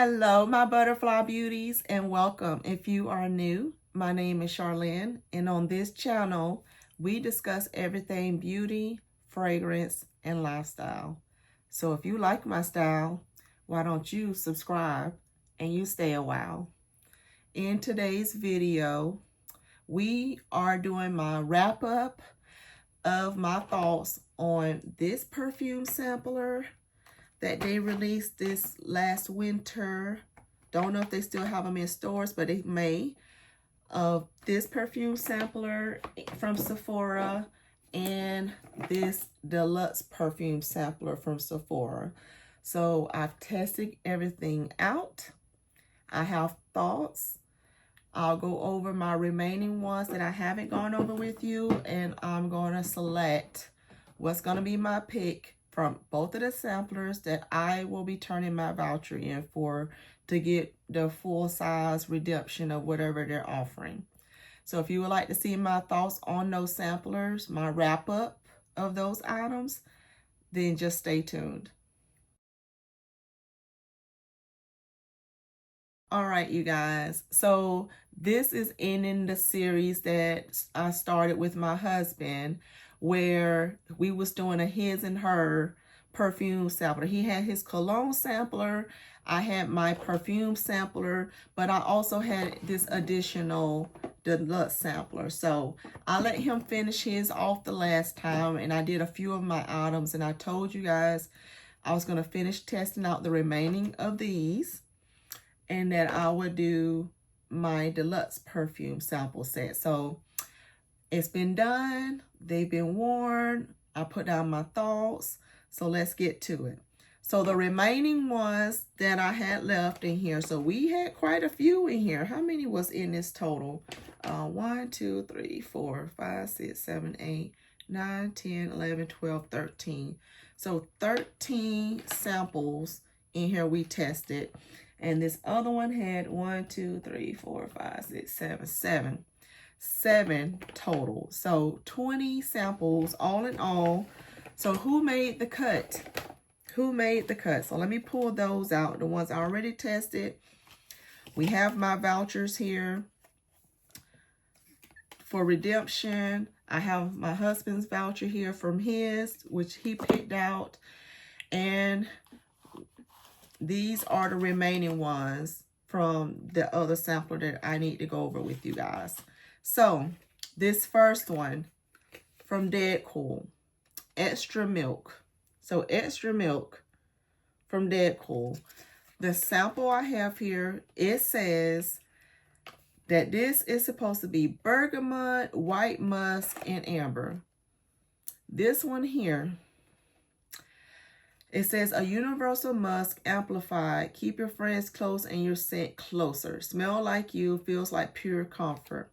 Hello, my butterfly beauties, and welcome. If you are new, my name is Charlen, and on this channel, we discuss everything beauty, fragrance, and lifestyle. So if you like my style, why don't you subscribe and you stay a while. In today's video, we are doing my wrap up of my thoughts on this perfume sampler that they released this last winter. Don't know if they still have them in stores, but they may. Of this perfume sampler from Sephora and this deluxe perfume sampler from Sephora. So I've tested everything out. I have thoughts. I'll go over my remaining ones that I haven't gone over with you, and I'm going to select what's going to be my pick from both of the samplers that I will be turning my voucher in for to get the full size redemption of whatever they're offering. So if you would like to see my thoughts on those samplers, my wrap up of those items, then just stay tuned. All right, you guys. So this is ending the series that I started with my husband, where we was doing a his and her perfume sampler. He had his cologne sampler. I had my perfume sampler, but I also had this additional deluxe sampler. So I let him finish his off the last time, and I did a few of my items, and I told you guys I was going to finish testing out the remaining of these, and that I would do my deluxe perfume sample set. So it's been done. They've been worn. I put down my thoughts. So let's get to it. So the remaining ones that I had left in here. So we had quite a few in here. How many was in this total? 1, 2, 3, 4, 5, 6, 7, 8, 9, 10, 11, 12, 13. So 13 samples in here we tested. And this other one had 1, 2, 3, 4, 5, 6, 7, 7 total. So 20 samples all in all. So who made the cut? Who made the cut? So let me pull those out. The ones I already tested. We have my vouchers here for redemption. I have my husband's voucher here from his, which he picked out. And these are the remaining ones from the other sampler that I need to go over with you guys. So this first one from Dead Cool, Extra Milk. So Extra Milk from Dead Cool. The sample I have here, it says that this is supposed to be bergamot, white musk, and amber. This one here, it says a universal musk amplified. Keep your friends close and your scent closer. Smell like you, feels like pure comfort.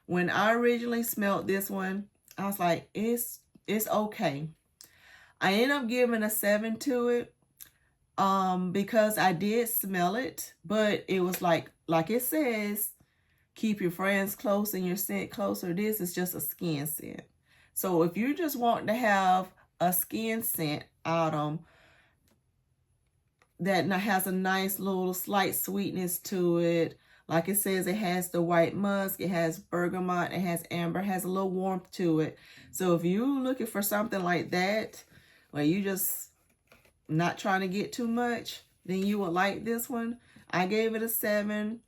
When I originally smelled this one, I was like, it's okay. I ended up giving a 7 to it because I did smell it, but it was like it says, keep your friends close and your scent closer. This is just a skin scent. So if you just want to have a skin scent item that has a nice little slight sweetness to it, like it says, it has the white musk, it has bergamot, it has amber, it has a little warmth to it. So if you're looking for something like that, where you just not trying to get too much, then you would like this one. I gave it a 7,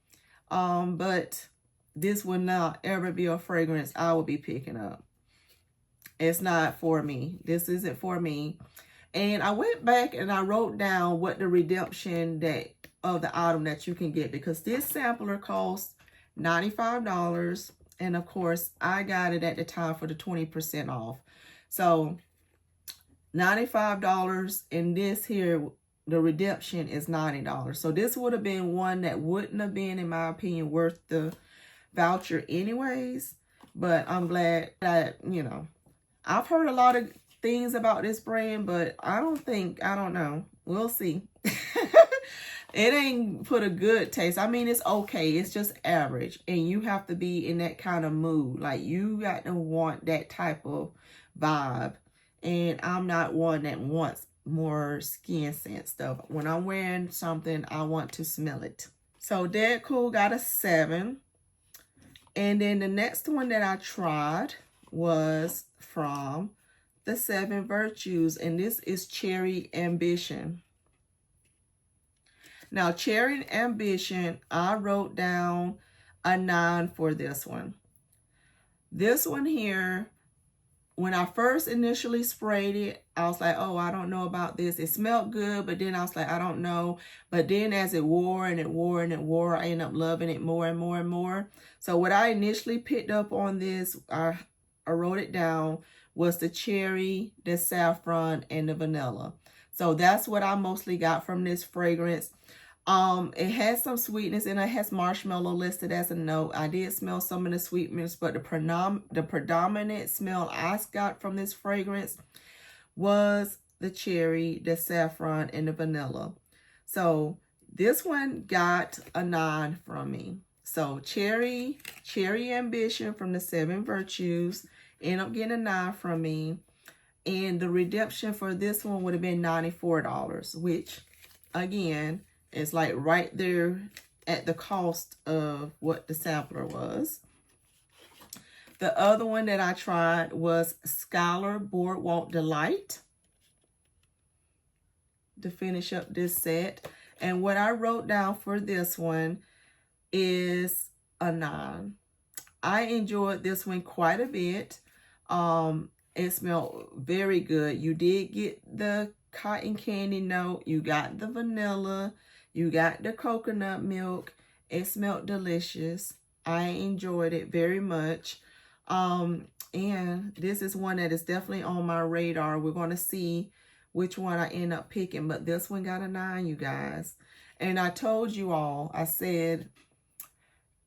but this would not ever be a fragrance I will be picking up. It's not for me. This isn't for me. And I went back and I wrote down what the redemption date of the item that you can get, because this sampler costs $95. And of course, I got it at the time for the 20% off. So $95, and this here, the redemption is $90. So this would have been one that wouldn't have been, in my opinion, worth the voucher anyways. But I'm glad that, you know, I've heard a lot of things about this brand, but I don't know. We'll see. It ain't put a good taste. I mean, it's okay. It's just average. And you have to be in that kind of mood. Like, you got to want that type of vibe. And I'm not one that wants more skin scent stuff. When I'm wearing something, I want to smell it. So Dead Cool got a 7. And then the next one that I tried was from the 7 Virtues, and this is Cherry Ambition. Now, Cherry Ambition, I wrote down a 9 for this one. This one here, when I first initially sprayed it, I was like, oh, I don't know about this. It smelled good, but then I was like, I don't know. But then as it wore and it wore and it wore, I ended up loving it more and more and more. So what I initially picked up on this, I wrote it down, was the cherry, the saffron, and the vanilla. So that's what I mostly got from this fragrance. It has some sweetness and it has marshmallow listed as a note. I did smell some of the sweetness, but the predominant smell I got from this fragrance was the cherry, the saffron, and the vanilla. So this one got a 9 from me. So Cherry Ambition from the 7 Virtues ended up getting a 9 from me. And the redemption for this one would have been $94, which again, it's like right there at the cost of what the sampler was. The other one that I tried was Scholar Boardwalk Delight to finish up this set. And what I wrote down for this one is a 9. I enjoyed this one quite a bit. It smelled very good. You did get the cotton candy note. You got the vanilla. You got the coconut milk. It smelled delicious. I enjoyed it very much. And this is one that is definitely on my radar. We're going to see which one I end up picking. But this one got a 9, you guys. And I told you all, I said,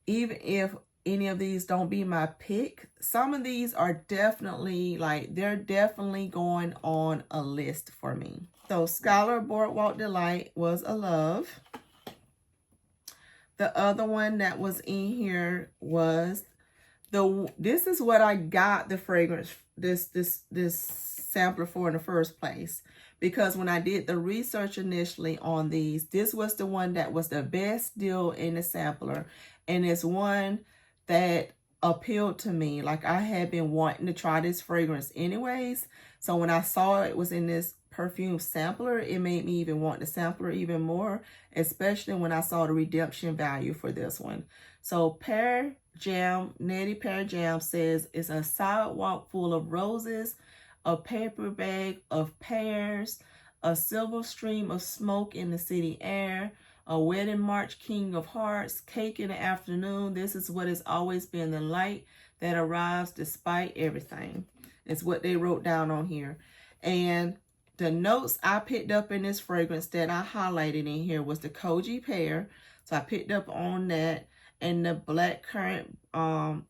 even if any of these don't be my pick, some of these are definitely, like, they're definitely going on a list for me. So Scholar Boardwalk Delight was a love. The other one that was in here was this is what I got the fragrance, this sampler for in the first place. Because when I did the research initially on these, this was the one that was the best deal in the sampler. And it's one that appealed to me. Like, I had been wanting to try this fragrance anyways. So when I saw it was in this perfume sampler, it made me even want the sampler even more, especially when I saw the redemption value for this one. So Pear Jam, Nettie Pear Jam says it's a sidewalk full of roses, a paper bag of pears, a silver stream of smoke in the city air, a wedding march, king of hearts, cake in the afternoon. This is what has always been the light that arrives despite everything. It's what they wrote down on here. And the notes I picked up in this fragrance that I highlighted in here was the Koji pear. So I picked up on that. And the black currant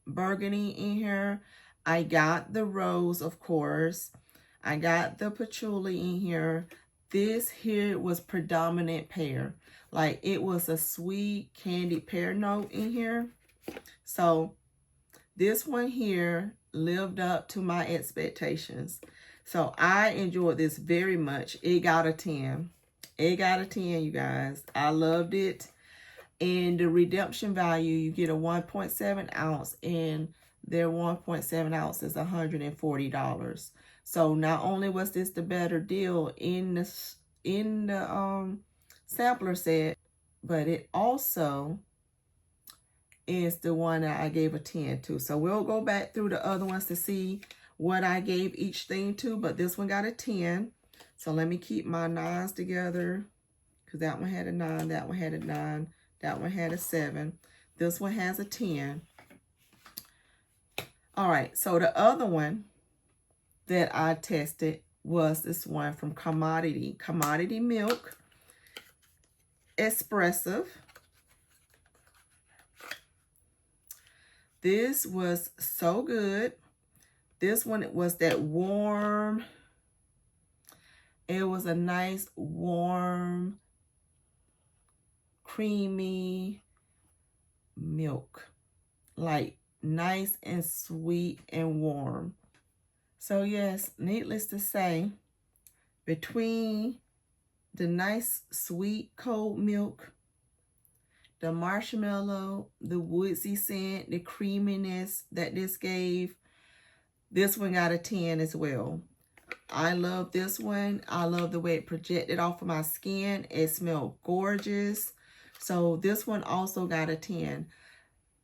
burgundy in here. I got the rose, of course. I got the patchouli in here. This here was predominant pear. Like, it was a sweet candied pear note in here. So this one here lived up to my expectations. So I enjoyed this very much. It got a 10. It got a 10, you guys. I loved it. And the redemption value, you get a 1.7 ounce, and their 1.7 ounce is $140. So not only was this the better deal in the sampler set, but it also is the one that I gave a 10 to. So we'll go back through the other ones to see what I gave each thing to, but this one got a 10. So let me keep my 9s together, because that one had a 9, that one had a 9, that one had a 7. This one has a 10. All right, so the other one that I tested was this one from Commodity Milk, Expressive. This was so good. This one, it was that warm, it was a nice warm, creamy milk, like nice and sweet and warm. So yes, needless to say, between the nice sweet cold milk, the marshmallow, the woodsy scent, the creaminess that this gave, this one got a 10 as well. I love this one. I love the way it projected off of my skin. It smelled gorgeous. So this one also got a 10.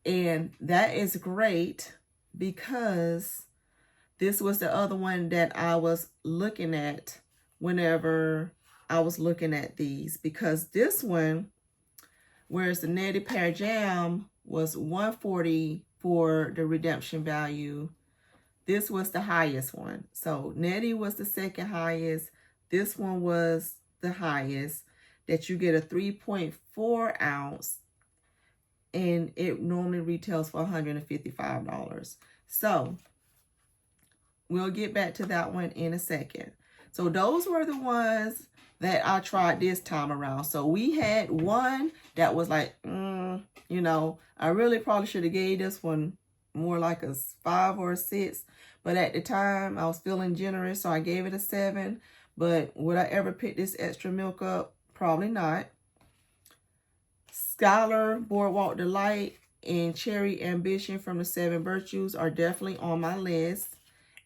And that is great because this was the other one that I was looking at whenever I was looking at these. Because this one, whereas the Neti Pear Jam was $140 for the redemption value, this was the highest one. So Neti was the second highest. This one was the highest, that you get a 3.4 ounce, and it normally retails for $155. So we'll get back to that one in a second. So those were the ones that I tried this time around. So we had one that was like, you know, I really probably should have gave this one more like a 5 or a 6. But at the time, I was feeling generous, so I gave it a 7. But would I ever pick this extra milk up? Probably not. Scholar, Boardwalk Delight, and Cherry Ambition from the 7 Virtues are definitely on my list.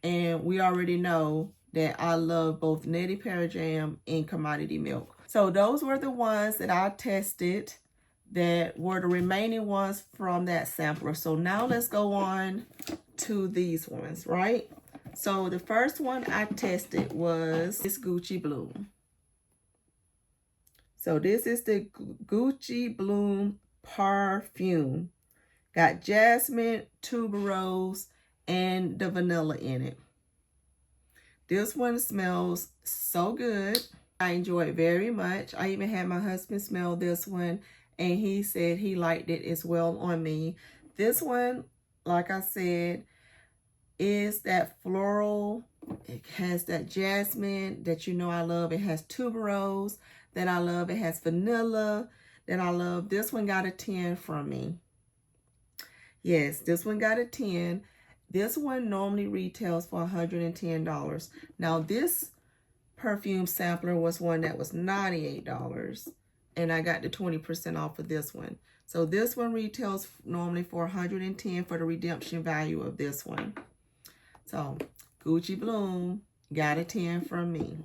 And we already know that I love both Neti Pear Jam and Commodity Milk. So those were the ones that I tested that were the remaining ones from that sampler. So now let's go on to these ones, right? So the first one I tested was this Gucci Bloom. So this is the Gucci Bloom Perfume. Got jasmine, tuberose, and the vanilla in it. This one smells so good. I enjoy it very much. I even had my husband smell this one, and he said he liked it as well on me. This one, like I said, is that floral. It has that jasmine that you know I love. It has tuberose that I love. It has vanilla that I love. This one got a 10 from me. Yes, this one got a 10. This one normally retails for $110. Now, this perfume sampler was one that was $98, and I got the 20% off of this one. So this one retails normally for $110 for the redemption value of this one. So Gucci Bloom got a 10 from me.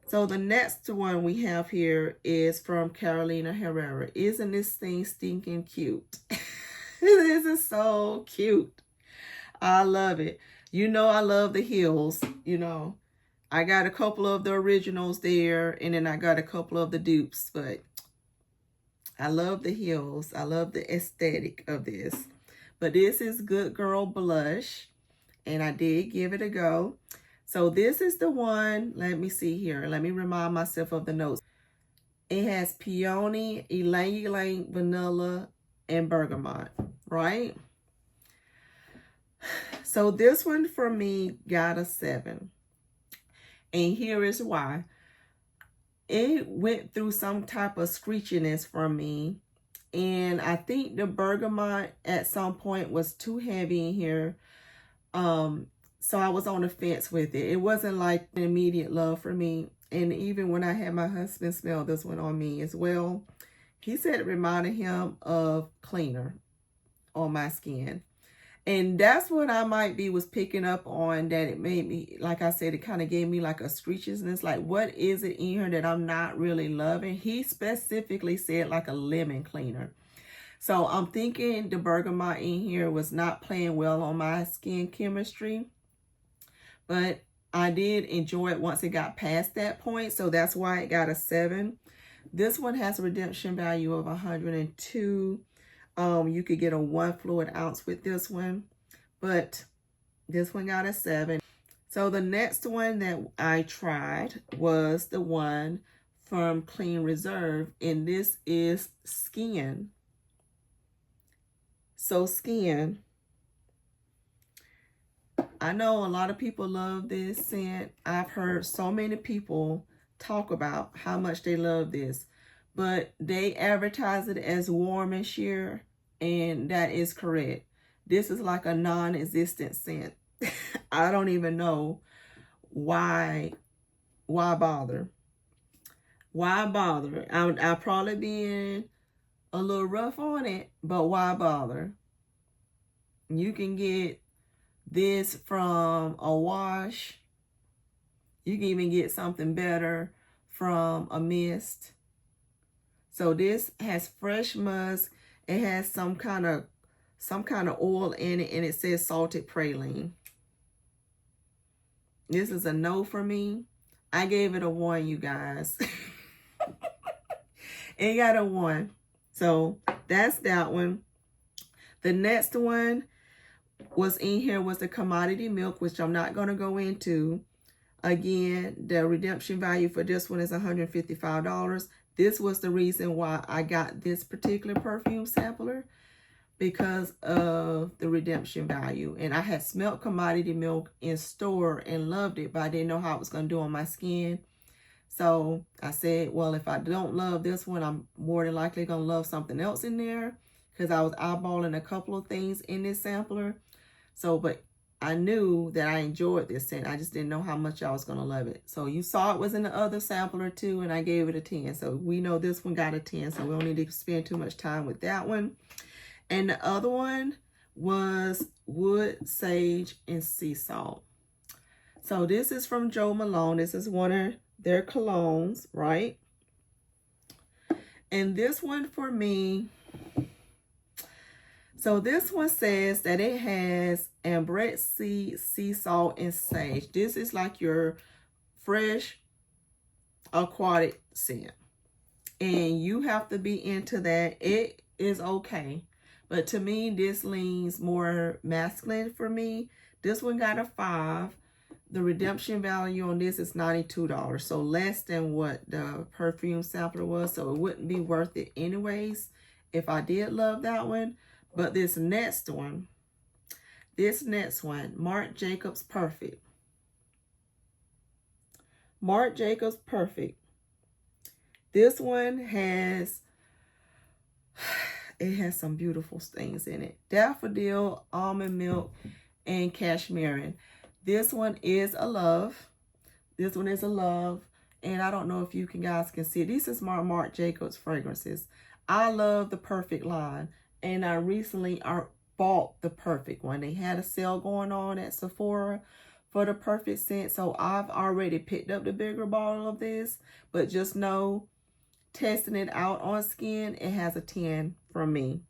So the next one we have here is from Carolina Herrera. Isn't this thing stinking cute? This is so cute. I love it. You know I love the heels. You know, I got a couple of the originals there, and then I got a couple of the dupes, but I love the heels. I love the aesthetic of this. But this is Good Girl Blush, and I did give it a go. So this is the one, let me see here. Let me remind myself of the notes. It has peony, ylang ylang, vanilla, and bergamot, right? So this one for me got a 7. And here is why. It went through some type of screechiness from me. And I think the bergamot at some point was too heavy in here. So I was on the fence with it. It wasn't like an immediate love for me. And even when I had my husband smell this one on me as well, he said it reminded him of cleaner on my skin. And that's what I might be was picking up on, that it made me, like I said, it kind of gave me like a screechiness. Like, what is it in here that I'm not really loving? He specifically said like a lemon cleaner. So I'm thinking the bergamot in here was not playing well on my skin chemistry. But I did enjoy it once it got past that point. So that's why it got a 7. This one has a redemption value of 102. You could get a 1 fluid ounce with this one, but this one got a 7. So the next one that I tried was the one from Clean Reserve, and this is Skin. So Skin, I know a lot of people love this scent. I've heard so many people talk about how much they love this, but they advertise it as warm and sheer, and that is correct. This is like a non-existent scent. I don't even know why why bother? Why bother? I'll probably be a little rough on it, but why bother? You can get this from a wash. You can even get something better from a mist. So this has fresh musk. It has some kind of oil in it, and it says salted praline. This is a no for me. I gave it a 1, you guys. It got a 1. So that's that one. The next one was in here was the commodity milk, which I'm not going to go into. Again, the redemption value for this one is $155. This was the reason why I got this particular perfume sampler, because of the redemption value. And I had smelled commodity milk in store and loved it, but I didn't know how it was going to do on my skin. So I said, well, if I don't love this one, I'm more than likely going to love something else in there, because I was eyeballing a couple of things in this sampler. So, but I knew that I enjoyed this scent. I just didn't know how much I was going to love it. So you saw it was in the other sampler too, and I gave it a 10. So we know this one got a 10, so we don't need to spend too much time with that one. And the other one was wood, sage, and sea salt. So this is from Jo Malone. This is one of their colognes, right? And this one for me, so this one says that it has amberette seed, sea salt, and sage. This is like your fresh aquatic scent. And you have to be into that. It is okay. But to me, this leans more masculine for me. This one got a 5. The redemption value on this is $92. So less than what the perfume sampler was. So it wouldn't be worth it anyways if I did love that one. But this next one, Marc Jacobs Perfect. Marc Jacobs Perfect. This one has, it has some beautiful things in it. Daffodil, almond milk, and cashmere. This one is a love. This one is a love. And I don't know if you guys can see it. This is my Marc Jacobs fragrances. I love the Perfect line. And I recently bought the Perfect one. They had a sale going on at Sephora for the Perfect scent. So I've already picked up the bigger bottle of this. But just know, testing it out on skin, it has a 10 from me.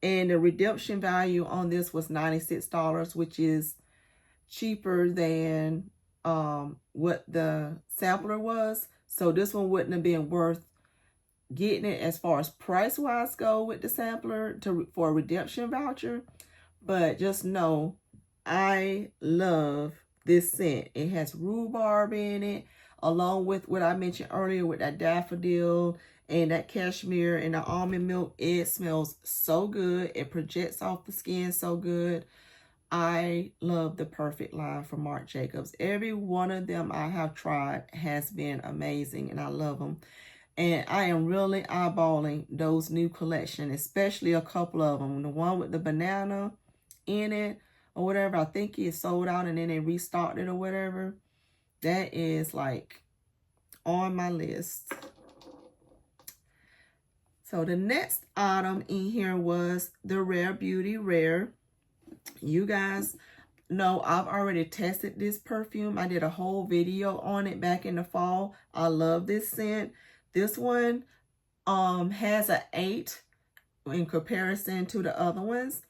And the redemption value on this was $96, which is cheaper than what the sampler was. So this one wouldn't have been worth getting it as far as price-wise go with the sampler for a redemption voucher. But just know, I love this scent. It has rhubarb in it, along with what I mentioned earlier with that daffodil and that cashmere and the almond milk. It smells so good. It projects off the skin so good. I love the Perfect line from Marc Jacobs. Every one of them I have tried has been amazing, and I love them. And I am really eyeballing those new collection, especially a couple of them. The one with the banana in it or whatever, I think it sold out and then they restocked it or whatever. That is like on my list. So the next item in here was the Rare Beauty Rare. You guys know I've already tested this perfume. I did a whole video on it back in the fall. I love this scent. This one has an 8 in comparison to the other ones.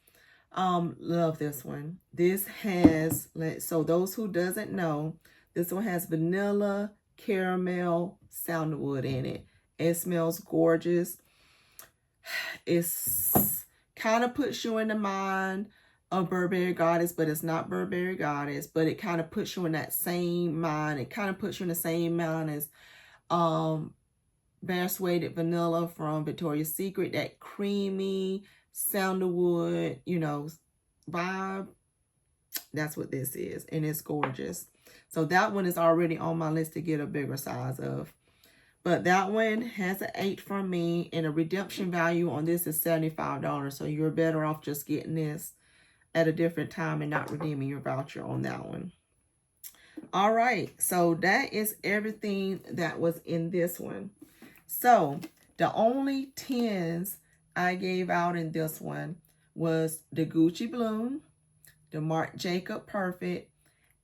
Love this one. This has, so those who doesn't know, this one has vanilla, caramel, sandalwood in it. It smells gorgeous. It's kind of puts you in the mind of Burberry Goddess, but it's not Burberry Goddess, but it kind of puts you in that same mind. It kind of puts you in the same mind as Bare Suede Vanilla from Victoria's Secret, that creamy sandalwood, you know, vibe. That's what this is, and it's gorgeous. So that one is already on my list to get a bigger size of. But that one has an 8 from me, and a redemption value on this is $75. So you're better off just getting this at a different time and not redeeming your voucher on that one. All right, so that is everything that was in this one. So the only 10s I gave out in this one was the Gucci Bloom, the Marc Jacob Perfect,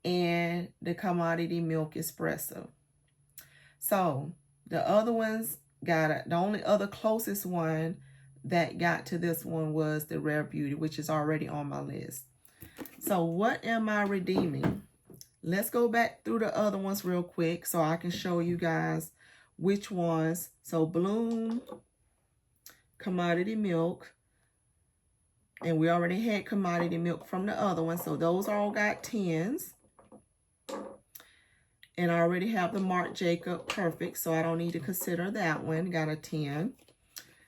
and the Commodity Milk Espresso. So the other ones the only other closest one that got to this one was the Rare Beauty, which is already on my list. So what am I redeeming? Let's go back through the other ones real quick so I can show you guys which ones. So Bloom, Commodity Milk, and we already had Commodity Milk from the other one, so those all got 10s. And I already have the Marc Jacob Perfect, so I don't need to consider that one. Got a 10.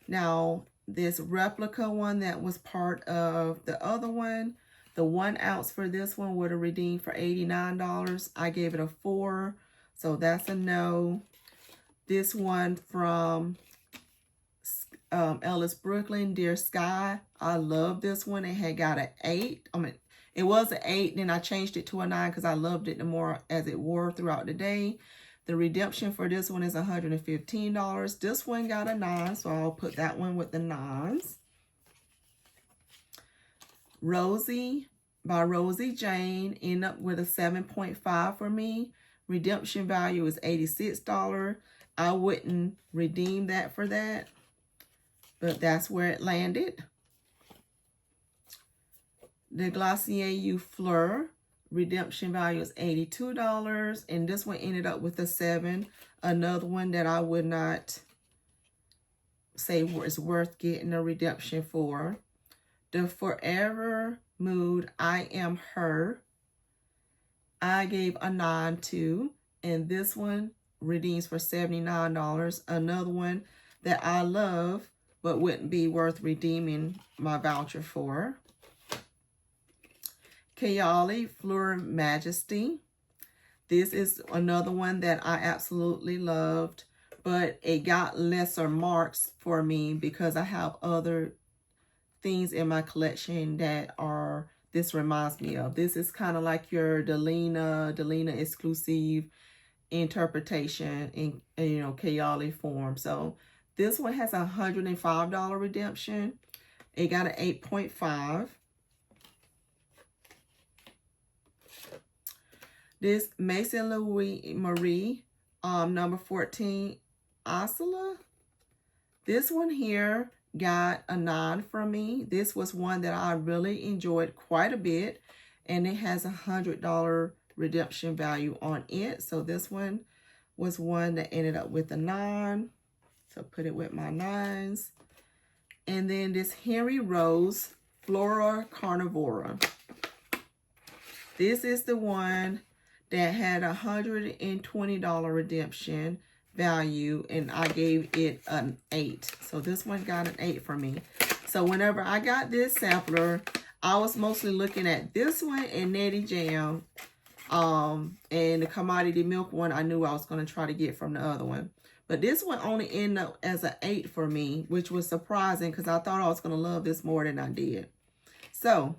Now, this replica one that was part of the other one, the 1 ounce for this one would have redeemed for $89. I gave it a 4, so that's a no. This one from Ellis Brooklyn, Dear Sky, I love this one. It had got an 8. I mean, it was an 8, then I changed it to a 9 because I loved it the more as it wore throughout the day. The redemption for this one is $115. This one got a 9, so I'll put that one with the 9s. Rosie by Rosie Jane end up with a 7.5 for me. Redemption value is $86. I wouldn't redeem that for that, but that's where it landed. The Glossier You Fleur redemption value is $82, and this one ended up with a 7. Another one that I would not say is worth getting a redemption for. The Forever Mood I Am Her, I gave a 9 to, and this one redeems for $79. Another one that I love but wouldn't be worth redeeming my voucher for. Kayali Fleur Majesty. This is another one that I absolutely loved, but it got lesser marks for me because I have other things in my collection that are, this reminds me of. This is kind of like your Delina exclusive interpretation in Kayali form. So this one has a $105 redemption. It got an 8.5. This Maison Louis Marie, number 14, Osula. This one here got a 9 from me. This was one that I really enjoyed quite a bit, and it has a $100 redemption value on it. So this one was one that ended up with a 9. So put it with my 9s. And then this Henry Rose Flora Carnivora. This is the one that had a $120 redemption value, and I gave it an 8. So this one got an 8 for me. So whenever I got this sampler, I was mostly looking at this one and Nettie Jam. And the Commodity Milk one I knew I was going to try to get from the other one. But this one only ended up as an 8 for me, which was surprising because I thought I was going to love this more than I did. So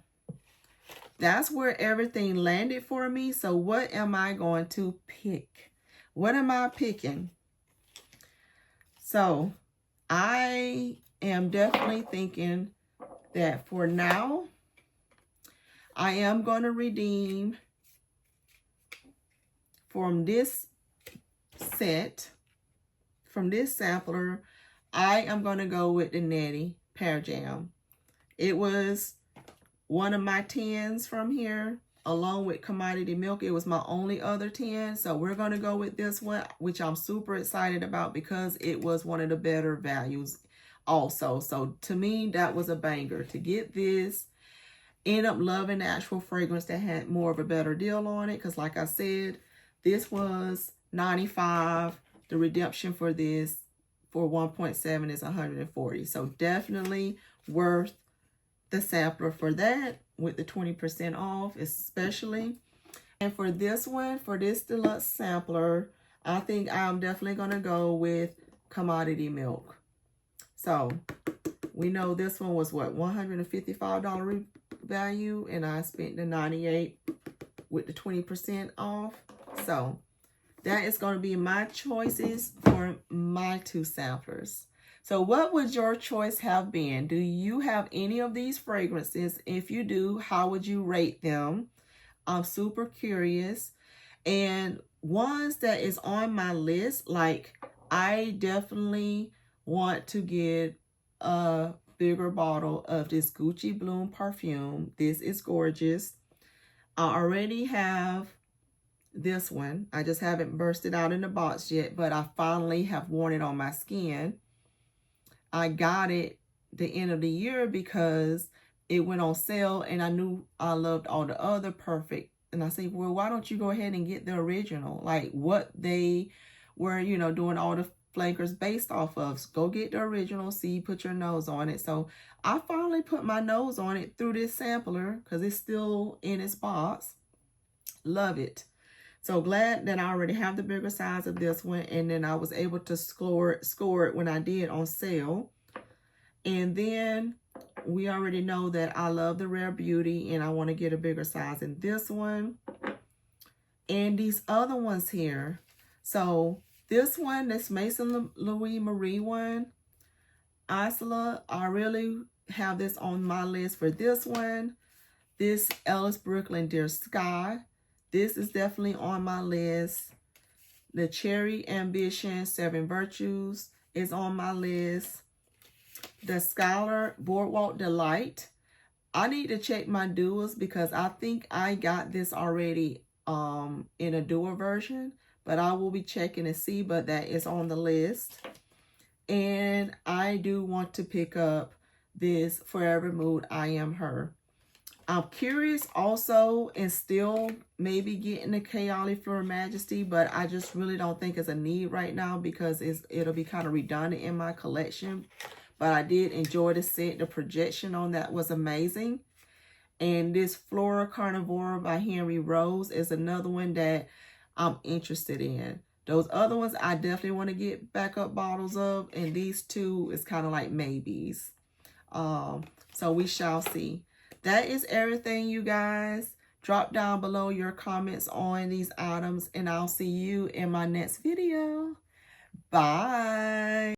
that's where everything landed for me. So what am I going to pick? What am I picking? So I am definitely thinking that for now, I am going to redeem from this set, from this sampler. I am going to go with the Nettie Pear Jam. It was one of my 10s from here, along with Commodity Milk. It was my only other 10. So we're going to go with this one, which I'm super excited about because it was one of the better values also. So to me, that was a banger. To get this, end up loving the actual fragrance that had more of a better deal on it. Because like I said, this was $95. The redemption for this for 1.7 is $140. So definitely worth the sampler for that with the 20% off especially. And for this one, for this deluxe sampler, I think I'm definitely going to go with Commodity Milk. So we know this one was what, $155 value, and I spent the $98 with the 20% off. So that is going to be my choices for my 2 samplers. So what would your choice have been? Do you have any of these fragrances? If you do, how would you rate them? I'm super curious. And ones that is on my list, like I definitely want to get a bigger bottle of this Gucci Bloom perfume. This is gorgeous. I already have this one. I just haven't bursted out in the box yet, but I finally have worn it on my skin. I got it the end of the year because it went on sale and I knew I loved all the other perfect. And I said, well, why don't you go ahead and get the original? Like what they were, you know, doing all the flankers based off of. So go get the original, see, put your nose on it. So I finally put my nose on it through this sampler because it's still in its box. Love it. So glad that I already have the bigger size of this one, and then I was able to score it when I did on sale. And then we already know that I love the Rare Beauty, and I want to get a bigger size in this one. And these other ones here. So this one, this Maison Louis Marie one, Isola, I really have this on my list for this one. This Ellis Brooklyn Dear Sky. This is definitely on my list. The Cherry Ambition 7 Virtues is on my list. The Scholar Boardwalk Delight. I need to check my duos because I think I got this already in a duo version. But I will be checking to see, but that is on the list. And I do want to pick up this Forever Mood I Am Her. I'm curious also and still maybe getting the Kayali Fleur Majesty, but I just really don't think it's a need right now because it'll be kind of redundant in my collection. But I did enjoy the scent. The projection on that was amazing. And this Flora Carnivore by Henry Rose is another one that I'm interested in. Those other ones I definitely want to get backup bottles of, and these two is kind of like maybes. So we shall see. That is everything, you guys. Drop down below your comments on these items, and I'll see you in my next video. Bye.